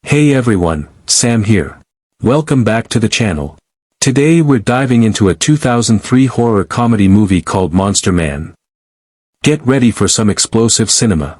Hey everyone, Sam here. Welcome back to the channel. Today we're diving into a 2003 horror comedy movie called Monster Man. Get ready for some explosive cinema.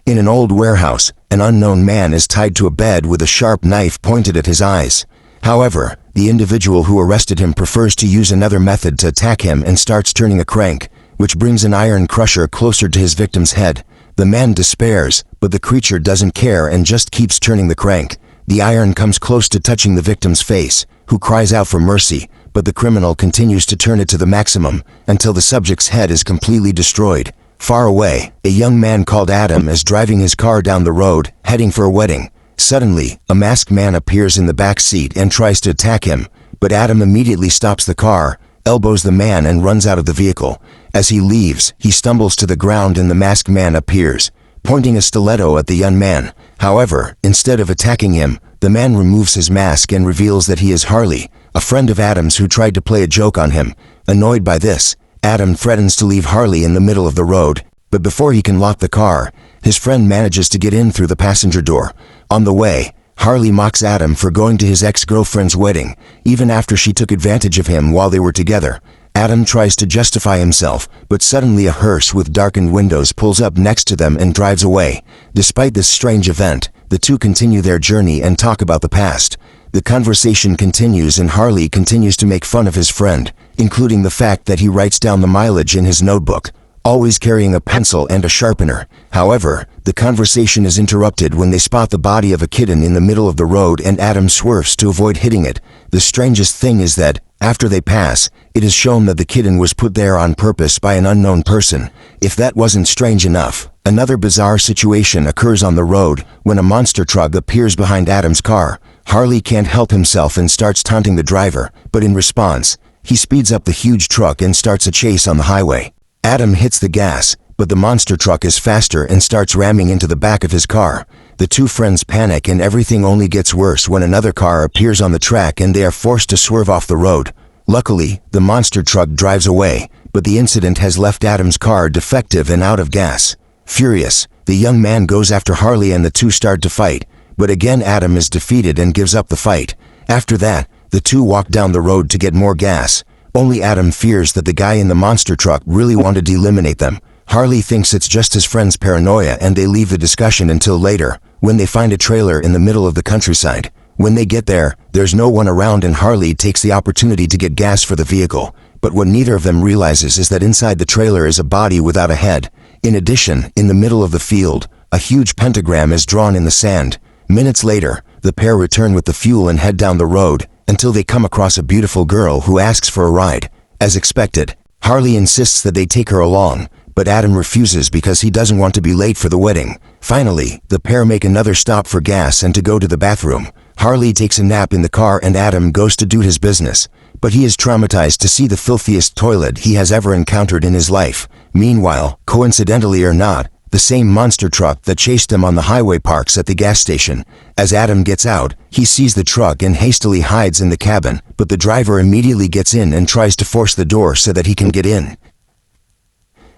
In an old warehouse, an unknown man is tied to a bed with a sharp knife pointed at his eyes. However, the individual who arrested him prefers to use another method to attack him and starts turning a crank, which brings an iron crusher closer to his victim's head. The man despairs, but the creature doesn't care and just keeps turning the crank. The iron comes close to touching the victim's face, who cries out for mercy, but the criminal continues to turn it to the maximum, until the subject's head is completely destroyed. Far away, a young man called Adam is driving his car down the road, heading for a wedding. Suddenly, a masked man appears in the back seat and tries to attack him, but Adam immediately stops the car, elbows the man and runs out of the vehicle. As he leaves, he stumbles to the ground and the masked man appears, pointing a stiletto at the young man. However, instead of attacking him, the man removes his mask and reveals that he is Harley, a friend of Adam's who tried to play a joke on him. Annoyed by this, Adam threatens to leave Harley in the middle of the road, but before he can lock the car, his friend manages to get in through the passenger door. On the way, Harley mocks Adam for going to his ex-girlfriend's wedding, even after she took advantage of him while they were together. Adam tries to justify himself, but suddenly a hearse with darkened windows pulls up next to them and drives away. Despite this strange event, the two continue their journey and talk about the past. The conversation continues and Harley continues to make fun of his friend, including the fact that he writes down the mileage in his notebook, always carrying a pencil and a sharpener. However, the conversation is interrupted when they spot the body of a kitten in the middle of the road and Adam swerves to avoid hitting it. The strangest thing is that, after they pass, it is shown that the kitten was put there on purpose by an unknown person. If that wasn't strange enough, another bizarre situation occurs on the road when a monster truck appears behind Adam's car. Harley can't help himself and starts taunting the driver, but in response, he speeds up the huge truck and starts a chase on the highway. Adam hits the gas, but the monster truck is faster and starts ramming into the back of his car. The two friends panic and everything only gets worse when another car appears on the track and they are forced to swerve off the road. Luckily, the monster truck drives away, but the incident has left Adam's car defective and out of gas. Furious, the young man goes after Harley and the two start to fight, but again Adam is defeated and gives up the fight. After that, the two walk down the road to get more gas. Only Adam fears that the guy in the monster truck really wanted to eliminate them. Harley thinks it's just his friend's paranoia and they leave the discussion until later, when they find a trailer in the middle of the countryside. When they get there, there's no one around and Harley takes the opportunity to get gas for the vehicle. But what neither of them realizes is that inside the trailer is a body without a head. In addition, in the middle of the field, a huge pentagram is drawn in the sand. Minutes later, the pair return with the fuel and head down the road, until they come across a beautiful girl who asks for a ride. As expected, Harley insists that they take her along, but Adam refuses because he doesn't want to be late for the wedding. Finally, the pair make another stop for gas and to go to the bathroom. Harley takes a nap in the car and Adam goes to do his business, but he is traumatized to see the filthiest toilet he has ever encountered in his life. Meanwhile, coincidentally or not, the same monster truck that chased him on the highway parks at the gas station. As Adam gets out, he sees the truck and hastily hides in the cabin, but the driver immediately gets in and tries to force the door so that he can get in.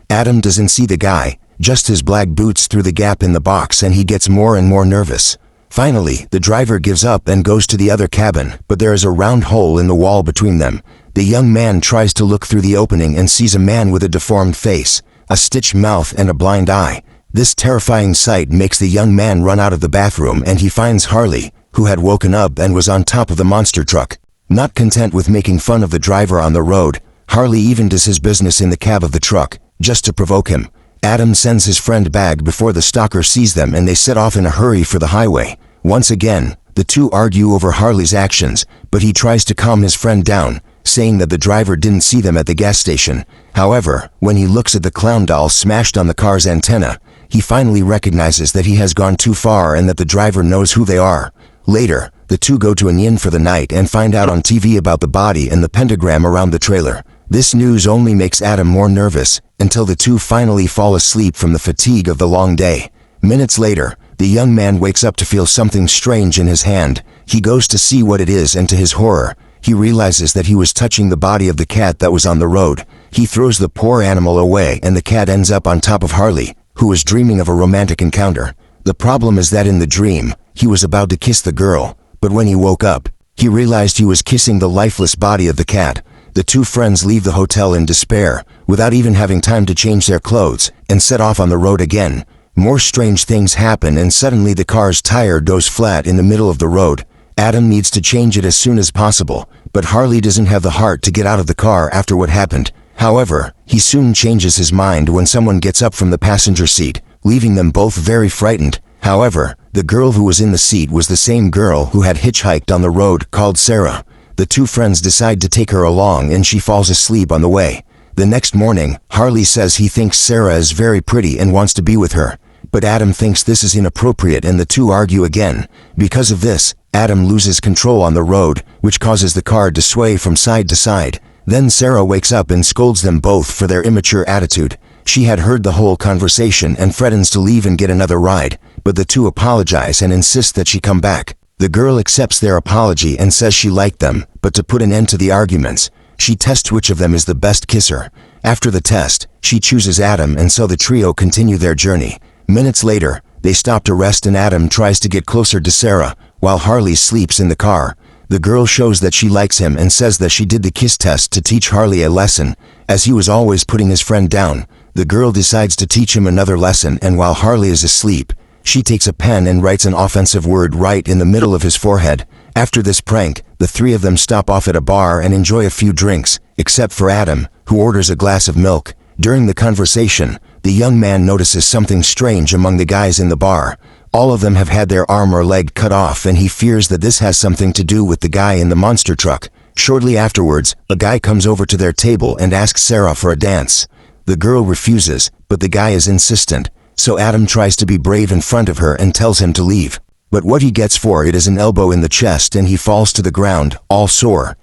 Adam doesn't see the guy, just his black boots through the gap in the box, and he gets more and more nervous. Finally, the driver gives up and goes to the other cabin, but there is a round hole in the wall between them. The young man tries to look through the opening and sees a man with a deformed face, a stitched mouth and a blind eye. This terrifying sight makes the young man run out of the bathroom and he finds Harley, who had woken up and was on top of the monster truck. Not content with making fun of the driver on the road, Harley even does his business in the cab of the truck, just to provoke him. Adam sends his friend back before the stalker sees them and they set off in a hurry for the highway. Once again, the two argue over Harley's actions, but he tries to calm his friend down, saying that the driver didn't see them at the gas station. However, when he looks at the clown doll smashed on the car's antenna, he finally recognizes that he has gone too far and that the driver knows who they are. Later, the two go to an inn for the night and find out on TV about the body and the pentagram around the trailer. This news only makes Adam more nervous, until the two finally fall asleep from the fatigue of the long day. Minutes later, the young man wakes up to feel something strange in his hand. He goes to see what it is and to his horror, he realizes that he was touching the body of the cat that was on the road. He throws the poor animal away and the cat ends up on top of Harley, who was dreaming of a romantic encounter. The problem is that in the dream, he was about to kiss the girl, but when he woke up, he realized he was kissing the lifeless body of the cat. The two friends leave the hotel in despair, without even having time to change their clothes, and set off on the road again. More strange things happen, and suddenly the car's tire goes flat in the middle of the road. Adam needs to change it as soon as possible, but Harley doesn't have the heart to get out of the car after what happened. However, he soon changes his mind when someone gets up from the passenger seat, leaving them both very frightened. However, the girl who was in the seat was the same girl who had hitchhiked on the road, called Sarah. The two friends decide to take her along, and she falls asleep on the way. The next morning, Harley says he thinks Sarah is very pretty and wants to be with her. But Adam thinks this is inappropriate, and the two argue again. Because of this, Adam loses control on the road, which causes the car to sway from side to side. Then Sarah wakes up and scolds them both for their immature attitude. She had heard the whole conversation and threatens to leave and get another ride, but the two apologize and insist that she come back. The girl accepts their apology and says she liked them, but to put an end to the arguments, she tests which of them is the best kisser. After the test, she chooses Adam, and so the trio continue their journey. Minutes later, they stop to rest, and Adam tries to get closer to Sarah, while Harley sleeps in the car. The girl shows that she likes him and says that she did the kiss test to teach Harley a lesson, as he was always putting his friend down. The girl decides to teach him another lesson, and while Harley is asleep, she takes a pen and writes an offensive word right in the middle of his forehead. After this prank, the three of them stop off at a bar and enjoy a few drinks, except for Adam, who orders a glass of milk. During the conversation, the young man notices something strange among the guys in the bar. All of them have had their arm or leg cut off, and he fears that this has something to do with the guy in the monster truck. Shortly afterwards, a guy comes over to their table and asks Sarah for a dance. The girl refuses, but the guy is insistent, so Adam tries to be brave in front of her and tells him to leave. But what he gets for it is an elbow in the chest, and he falls to the ground, all sore.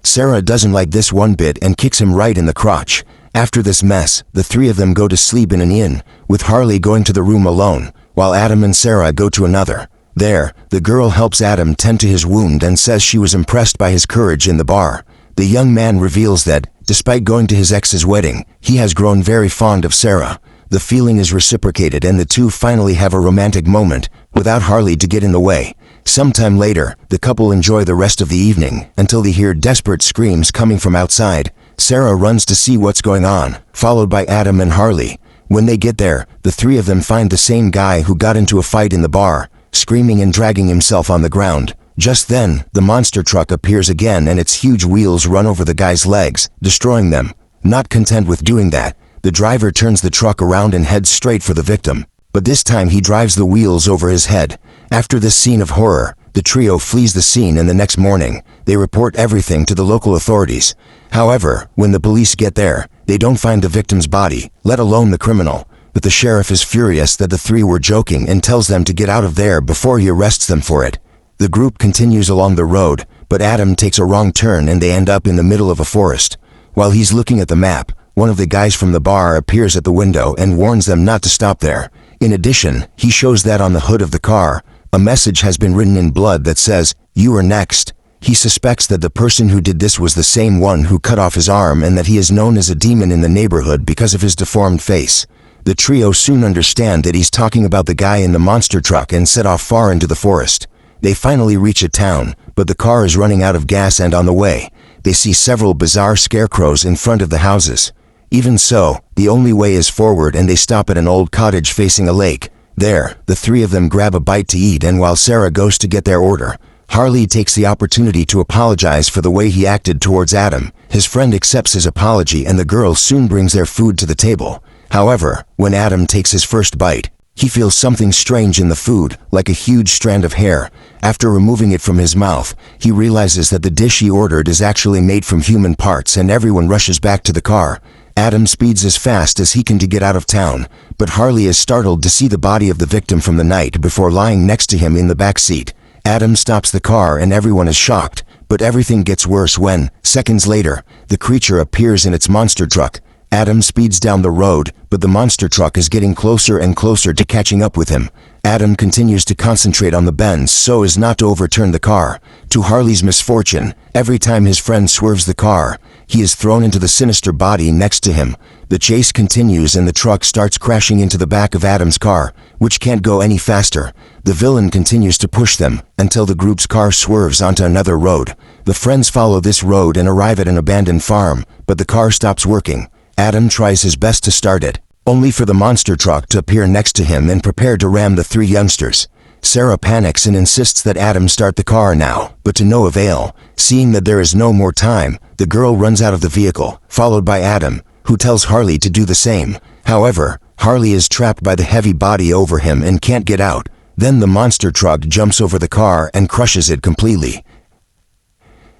Sarah doesn't like this one bit and kicks him right in the crotch. After this mess, the three of them go to sleep in an inn, with Harley going to the room alone, while Adam and Sarah go to another. There, the girl helps Adam tend to his wound and says she was impressed by his courage in the bar. The young man reveals that, despite going to his ex's wedding, he has grown very fond of Sarah. The feeling is reciprocated, and the two finally have a romantic moment, without Harley to get in the way. Sometime later, the couple enjoy the rest of the evening, until they hear desperate screams coming from outside. Sarah runs to see what's going on, followed by Adam and Harley. When they get there, the three of them find the same guy who got into a fight in the bar, screaming and dragging himself on the ground. Just then, the monster truck appears again, and its huge wheels run over the guy's legs, destroying them. Not content with doing that, the driver turns the truck around and heads straight for the victim. But this time he drives the wheels over his head. After this scene of horror, the trio flees the scene, and the next morning, they report everything to the local authorities. However, when the police get there, they don't find the victim's body, let alone the criminal. But the sheriff is furious that the three were joking and tells them to get out of there before he arrests them for it. The group continues along the road, but Adam takes a wrong turn and they end up in the middle of a forest. While he's looking at the map, one of the guys from the bar appears at the window and warns them not to stop there. In addition, he shows that on the hood of the car, a message has been written in blood that says, "You are next." He suspects that the person who did this was the same one who cut off his arm, and that he is known as a demon in the neighborhood because of his deformed face. The trio soon understand that he's talking about the guy in the monster truck and set off far into the forest. They finally reach a town, but the car is running out of gas, and on the way, they see several bizarre scarecrows in front of the houses. Even so, the only way is forward, and they stop at an old cottage facing a lake. There, the three of them grab a bite to eat, and while Sarah goes to get their order, Harley takes the opportunity to apologize for the way he acted towards Adam. His friend accepts his apology, and the girl soon brings their food to the table. However, when Adam takes his first bite, he feels something strange in the food, like a huge strand of hair. After removing it from his mouth, he realizes that the dish he ordered is actually made from human parts, and everyone rushes back to the car. Adam speeds as fast as he can to get out of town, but Harley is startled to see the body of the victim from the night before lying next to him in the back seat. Adam stops the car and everyone is shocked, but everything gets worse when, seconds later, the creature appears in its monster truck. Adam speeds down the road, but the monster truck is getting closer and closer to catching up with him. Adam continues to concentrate on the bends so as not to overturn the car. To Harley's misfortune, every time his friend swerves the car, he is thrown into the sinister body next to him. The chase continues and the truck starts crashing into the back of Adam's car, which can't go any faster. The villain continues to push them until the group's car swerves onto another road. The friends follow this road and arrive at an abandoned farm, but the car stops working. Adam tries his best to start it, only for the monster truck to appear next to him and prepare to ram the three youngsters. Sarah panics and insists that Adam start the car now, but to no avail. Seeing that there is no more time, the girl runs out of the vehicle, followed by Adam, who tells Harley to do the same. However, Harley is trapped by the heavy body over him and can't get out. Then the monster truck jumps over the car and crushes it completely.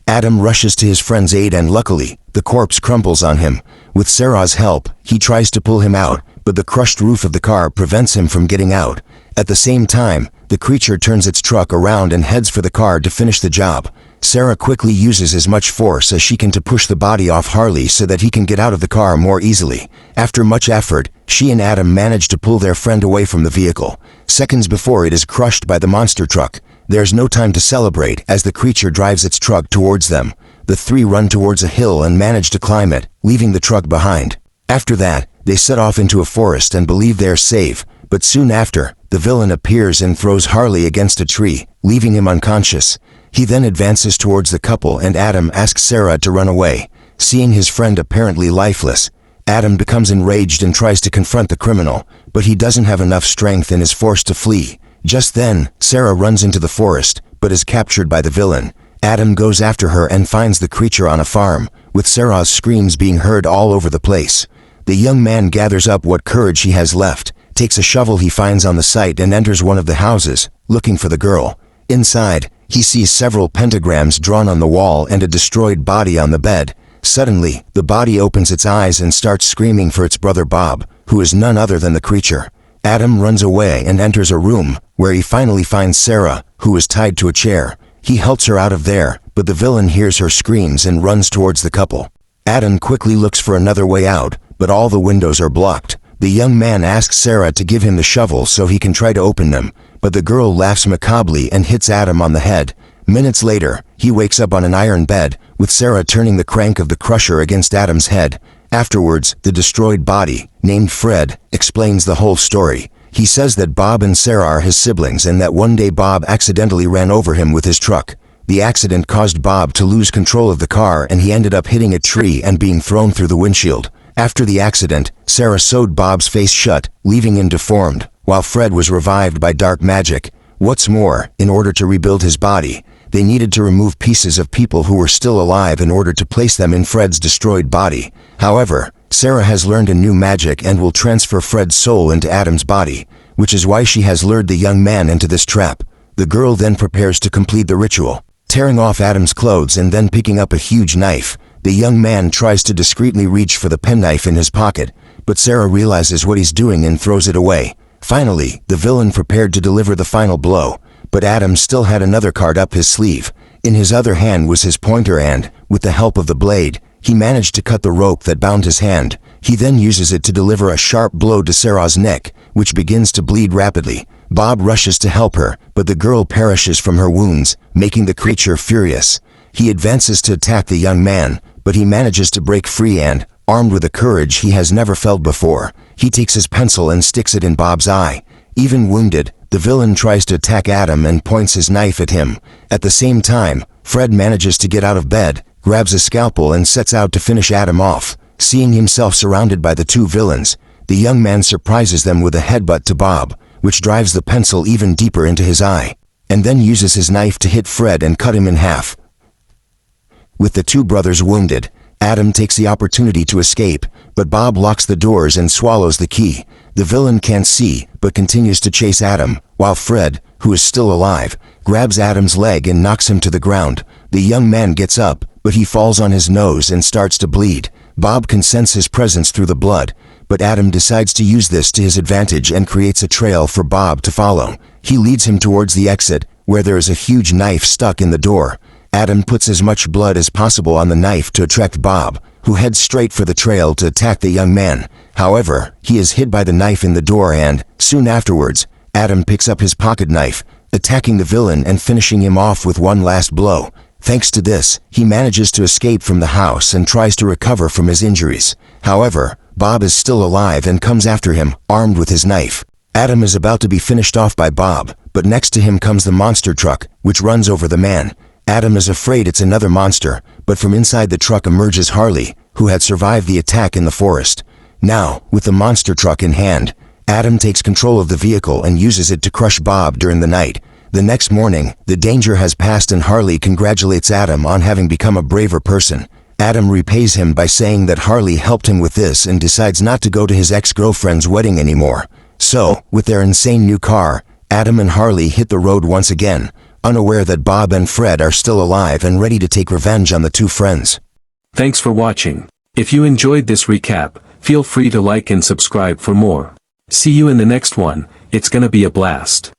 Adam rushes to his friend's aid and luckily, the corpse crumbles on him. With Sarah's help, he tries to pull him out, but the crushed roof of the car prevents him from getting out. At the same time, the creature turns its truck around and heads for the car to finish the job. Sarah quickly uses as much force as she can to push the body off Harley so that he can get out of the car more easily. After much effort, she and Adam manage to pull their friend away from the vehicle. Seconds before it is crushed by the monster truck, there's no time to celebrate as the creature drives its truck towards them. The three run towards a hill and manage to climb it, leaving the truck behind. After that, they set off into a forest and believe they are safe, but soon after, the villain appears and throws Harley against a tree, leaving him unconscious. He then advances towards the couple and Adam asks Sarah to run away. Seeing his friend apparently lifeless, Adam becomes enraged and tries to confront the criminal, but he doesn't have enough strength and is forced to flee. Just then, Sarah runs into the forest, but is captured by the villain. Adam goes after her and finds the creature on a farm, with Sarah's screams being heard all over the place. The young man gathers up what courage he has left, takes a shovel he finds on the site and enters one of the houses, looking for the girl. Inside, he sees several pentagrams drawn on the wall and a destroyed body on the bed. Suddenly, the body opens its eyes and starts screaming for its brother Bob, who is none other than the creature. Adam runs away and enters a room, where he finally finds Sarah, who is tied to a chair. He helps her out of there, but the villain hears her screams and runs towards the couple. Adam quickly looks for another way out, but all the windows are blocked. The young man asks Sarah to give him the shovel so he can try to open them, but the girl laughs macabrely and hits Adam on the head. Minutes later, he wakes up on an iron bed, with Sarah turning the crank of the crusher against Adam's head. Afterwards, the destroyed body, named Fred, explains the whole story. He says that Bob and Sarah are his siblings and that one day Bob accidentally ran over him with his truck. The accident caused Bob to lose control of the car and he ended up hitting a tree and being thrown through the windshield. After the accident, Sarah sewed Bob's face shut, leaving him deformed, while Fred was revived by dark magic. What's more, in order to rebuild his body, they needed to remove pieces of people who were still alive in order to place them in Fred's destroyed body. However, Sarah has learned a new magic and will transfer Fred's soul into Adam's body, which is why she has lured the young man into this trap. The girl then prepares to complete the ritual, tearing off Adam's clothes and then picking up a huge knife. The young man tries to discreetly reach for the penknife in his pocket, but Sarah realizes what he's doing and throws it away. Finally, the villain prepared to deliver the final blow, but Adam still had another card up his sleeve. In his other hand was his pointer and, with the help of the blade, he managed to cut the rope that bound his hand. He then uses it to deliver a sharp blow to Sarah's neck, which begins to bleed rapidly. Bob rushes to help her, but the girl perishes from her wounds, making the creature furious. He advances to attack the young man, but he manages to break free and, armed with a courage he has never felt before, he takes his pencil and sticks it in Bob's eye. Even wounded, the villain tries to attack Adam and points his knife at him. At the same time, Fred manages to get out of bed, grabs a scalpel and sets out to finish Adam off. Seeing himself surrounded by the two villains, the young man surprises them with a headbutt to Bob, which drives the pencil even deeper into his eye, and then uses his knife to hit Fred and cut him in half. With the two brothers wounded, Adam takes the opportunity to escape, but Bob locks the doors and swallows the key. The villain can't see, but continues to chase Adam, while Fred, who is still alive, grabs Adam's leg and knocks him to the ground. The young man gets up, but he falls on his nose and starts to bleed. Bob can sense his presence through the blood, but Adam decides to use this to his advantage and creates a trail for Bob to follow. He leads him towards the exit, where there is a huge knife stuck in the door. Adam puts as much blood as possible on the knife to attract Bob, who heads straight for the trail to attack the young man. However, he is hit by the knife in the door and, soon afterwards, Adam picks up his pocket knife, attacking the villain and finishing him off with one last blow. Thanks to this, he manages to escape from the house and tries to recover from his injuries. However, Bob is still alive and comes after him, armed with his knife. Adam is about to be finished off by Bob, but next to him comes the monster truck, which runs over the man. Adam is afraid it's another monster, but from inside the truck emerges Harley, who had survived the attack in the forest. Now, with the monster truck in hand, Adam takes control of the vehicle and uses it to crush Bob during the night. The next morning, the danger has passed and Harley congratulates Adam on having become a braver person. Adam repays him by saying that Harley helped him with this and decides not to go to his ex-girlfriend's wedding anymore. So, with their insane new car, Adam and Harley hit the road once again, unaware that Bob and Fred are still alive and ready to take revenge on the two friends. Thanks for watching. If you enjoyed this recap, feel free to like and subscribe for more. See you in the next one, it's gonna be a blast.